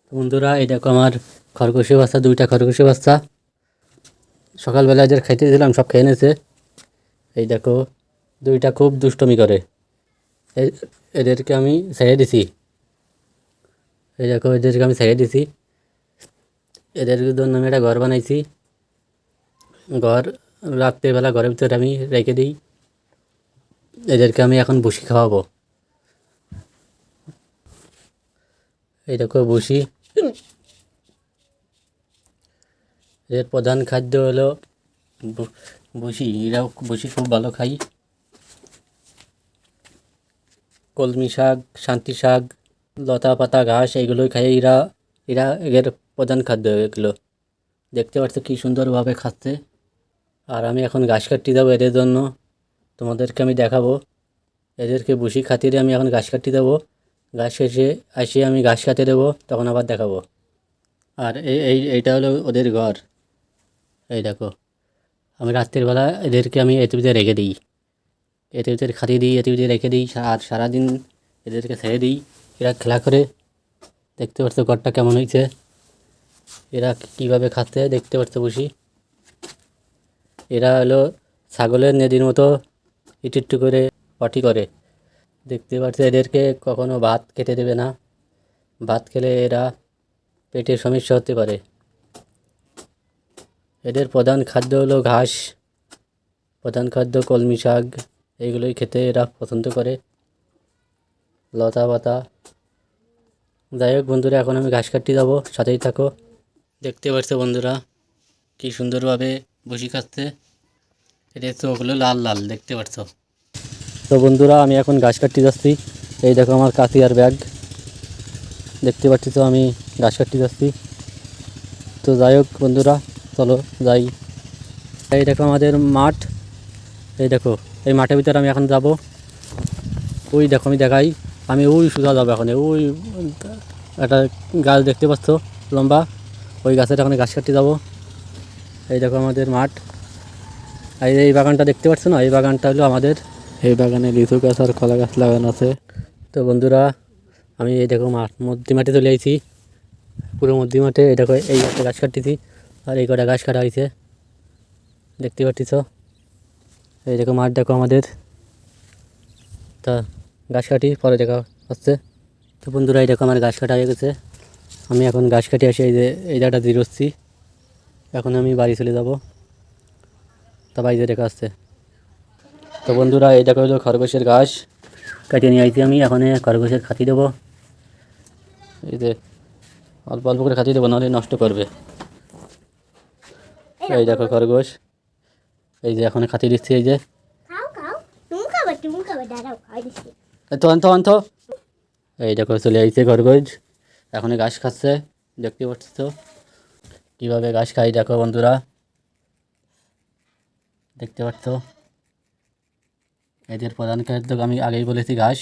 তো বন্ধুরা, এই দেখো আমার খরগোশে বাচ্চা, দুইটা খরগোশে বাচ্চা। সকালবেলা এদের খাইতে দিলাম, সব খেয়ে নিয়েছে। এই দেখো, দুইটা খুব দুষ্টমি করে। এদেরকে আমি ছেড়ে দিছি। এই দেখো, এদেরকে আমি ছেড়ে দিছি। এদের জন্য আমি একটা ঘর বানাইছি। ঘর রাত্রেবেলা ঘরের ভিতরে আমি রেখে দিই। এদেরকে আমি এখন ভুসি খাওয়াবো। এই দেখো ভুসি। এদের প্রধান খাদ্য হলো ভুসি। এরাও ভুসি খুব ভালো খাই। কলমি শাক, শান্তি শাক, লতা পাতা ঘাস এইগুলোই খায় এরা। এর প্রধান খাদ্য এগুলো। দেখতে পাচ্ছ কি সুন্দরভাবে খাচ্ছে। আর আমি এখন ঘাস কাটতে যাবো এদের জন্য। তোমাদেরকে আমি দেখাবো। এদেরকে ভুসি খাতিরে আমি এখন ঘাস কাটতে যাবো। ঘাস শেষে আসে আমি ঘাস কাটে দেবো, তখন আবার দেখাবো। আর এইটা হলো ওদের ঘর। এই দেখো, আমি রাত্রের বেলা এদেরকে আমি এটিভিতে রেখে দিই। এটিভিতে খাতিয়ে দিই, এটিভিতে রেখে দিই। আর সারাদিন এদেরকে ছেড়ে দিই। এরা খেলা করে। দেখতে পাচ্ছ ঘরটা কেমন হয়েছে। এরা কীভাবে খাচ্ছে দেখতে পাচ্ছ ভুসি। এরা হলো ছাগলের নেদির মতো একটু একটু করে পটি করে। দেখতে পাচ্ছ এদেরকে কখনো ভাত খেতে দেবে না। ভাত খেলে এরা পেটের সমস্যা হতে পারে। এদের প্রধান খাদ্য হলো ঘাস। প্রধান খাদ্য কলমি শাক, এইগুলোই খেতে এরা পছন্দ করে। লতা পাতা। যাই হোক বন্ধুরা, এখন আমি ঘাস কাটতে যাবো, সাথেই থাকো। দেখতে পাচ্ছ বন্ধুরা, কি সুন্দরভাবে বসি খাচ্ছে। এদের চোখগুলো লাল লাল, দেখতে পাচ্ছ। তো বন্ধুরা, আমি এখন ঘাস কাটতে যাচ্ছি। এই দেখো আমার কাঁচি আর ব্যাগ। দেখতে পাচ্ছি তো আমি ঘাস কাটতে যাচ্ছি। তো যাই হোক বন্ধুরা, চলো যাই। এই দেখো আমাদের মাঠ। এই দেখো, এই মাঠের ভিতরে আমি এখন যাব। ওই দেখো, আমি দেখাই। আমি ওই সোজা যাবো এখন। ওই একটা গাছ দেখতে পাচ্ছ লম্বা, ওই গাছের এখন ঘাস কাটতে যাবো। এই দেখো আমাদের মাঠ। আর এই বাগানটা দেখতে পাচ্ছ না, এই বাগানটা হলো আমাদের। এই বাগানে লিচু গাছ আর কলা গাছ লাগানো আছে। তো বন্ধুরা, আমি এই দেখো মধ্যে মাঠে চলে আইছি। পুরো মধ্যে মাঠে এই দেখো, এই একটা গাছ কাটতেছি। আর এই কটা গাছ কাটা হয়েছে, দেখতে পাচ্ছিস। এই দেখো মাঠ, দেখো আমাদের। তা গাছ কাটি, পরে দেখা হচ্ছে। তো বন্ধুরা, এই দেখো আমার গাছ কাটা হয়ে গেছে। আমি এখন গাছ কাটি আসি, এই যে এই জায়গাটা জিরোচ্ছি। এখন আমি বাড়ি চলে যাব। তা বাড়িতে দেখা আসছে। তো বন্ধুরা, এই দেখো হলো খরগোশের ঘাস কাটিয়ে নিয়ে আইছি আমি। এখন খরগোশের খাতি দেবো। এই যে অল্প অল্প করে খাতি দেবো, নাহলে নষ্ট করবে। এই দেখো খরগোশ, এই যে এখন খাতি দিচ্ছি। এই যে তো এই দেখো চলে আইছে খরগোশ, এখন ঘাস খাচ্ছে। দেখতে পাচ্ছ তো কীভাবে ঘাস খাই, দেখো বন্ধুরা। দেখতে পাচ্ছ এদের প্রধান খাদ্য আমি আগেই বলেছি ঘাস।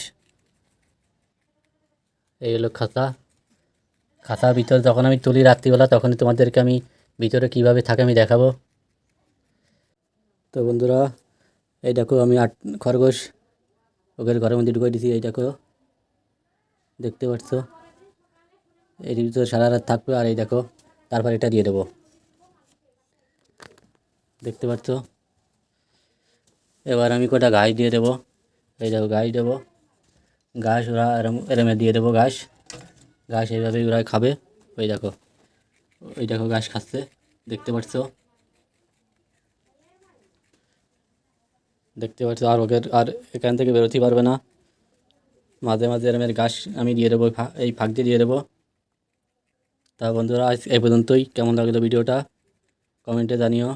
এই হলো খাঁচা। খাঁচার ভিতরে যখন আমি তুলি রাত্রিবেলা, তখনই তোমাদেরকে আমি ভিতরে কীভাবে থাকে আমি দেখাবো। তো বন্ধুরা, এই দেখো আমি খরগোশ ওদের ঘরের মধ্যে ঢুকে দিয়েছি। এই দেখো, দেখতে পাচ্ছ। এর ভিতরে সারা রাত থাকবে। আর এই দেখো, তারপর এটা দিয়ে দেবো। দেখতে পাচ্ছ। এবার আমি কটা ঘাস দিয়ে দেবো। এই দেখো ঘাস দেবো। ঘাস ওরা এরমে দিয়ে দেবো ঘাস। ঘাস এইভাবেই ওরা খাবে। ওই দেখো, ওই দেখো ঘাস খাচ্ছে, দেখতে পাচ্ছ। দেখতে পাচ্ছ। আর আর এখান থেকে বেরোতেই পারবে না। মাঝে মাঝে এরমের ঘাস আমি দিয়ে দেবো, এই ফাঁক দিয়ে দেবো। তা বন্ধুরা, আজ এই পর্যন্তই। কেমন লাগলো ভিডিওটা কমেন্টে জানিও।